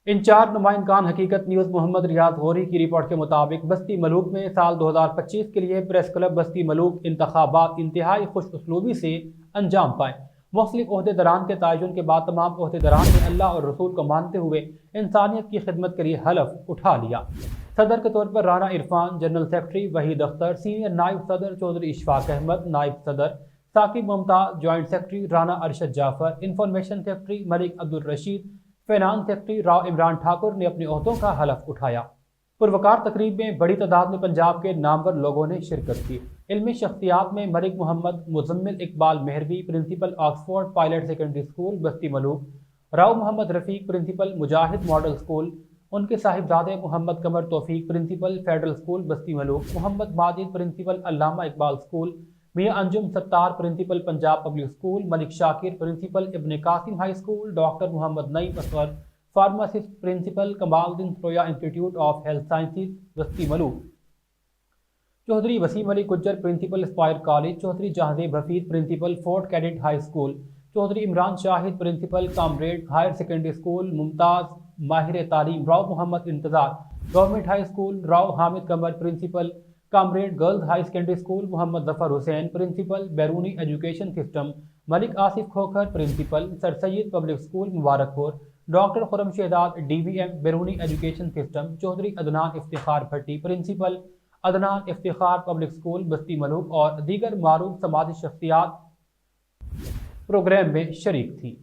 In charge नुमाइंदगान हकीकत news Mohammad रियाज होरी की रिपोर्ट के मुताबिक बस्ती मलूक में साल 2025 के लिए प्रेस क्लब बस्ती मलूक इंतखाबात इंतहाई खुश उसलूबी से अंजाम पाए। मुख्तलिफ ओहदेदारान के तयन के बाद तमाम ओहदेदारान ने अल्लाह और रसूल को मानते हुए इंसानियत की खिदमत के लिए हलफ उठा लिया। सदर के तौर पर Rana Irfan, general secretary Waheed Akhtar, senior नायब सदर चौधरी इशफाक अहमद, नायब सदर Saqib Mumtaz, joint secretary Rana Arshad Jafar, information secretary Malik Abdul Rashid, finance secretary Rao Imran Thakur ने अपने ओहदों का हलफ उठाया। पुरवकार तकरीब में बड़ी तादाद में पंजाब के नामवर लोगों ने शिरकत की। इल्मी शख्सियात में Malik Mohammad, Muzammil Iqbal Mehrvi, principal Oxford pilot secondary school Basti Malook, Rao Mohammad Rafiq, principal Mujahid model school, उनके साहिबजादे Mohammad Qamar Taufiq, principal federal school Basti Malook, Mohammad Majid, principal Allama Iqbal school, Mian Anjum Sattar, principal Punjab public school, Malik Shakir, principal Ibn Qasim high school, doctor Mohammad Naeem Asghar, pharmacist, principal Kamaluddin Roya institute of health sciences Basti Malook, Chaudhry Waseem Ali Gujjar, principal aspire college, Chaudhry Jahanzeb Hafeez, principal fort cadet high school, Chaudhry Imran Shahid, principal comrade higher secondary school, Mumtaz माहिर तालीम Rao Mohammad Intezar government high school, Rao Hamid Qamar, principal comrade girls high secondary school, Mohammad Zafar Hussain, principal Beruni education system, Malik Asif Khokhar, principal sir Syed public school Mubarakpur, doctor Khurram Shahzad DVM Beruni education system, Chaudhry Adnan Iftikhar Bhatti, principal Adnan Iftikhar public school Basti Malook और दीगर मारूफ समाजी शख्सियात programme में शरीक थी।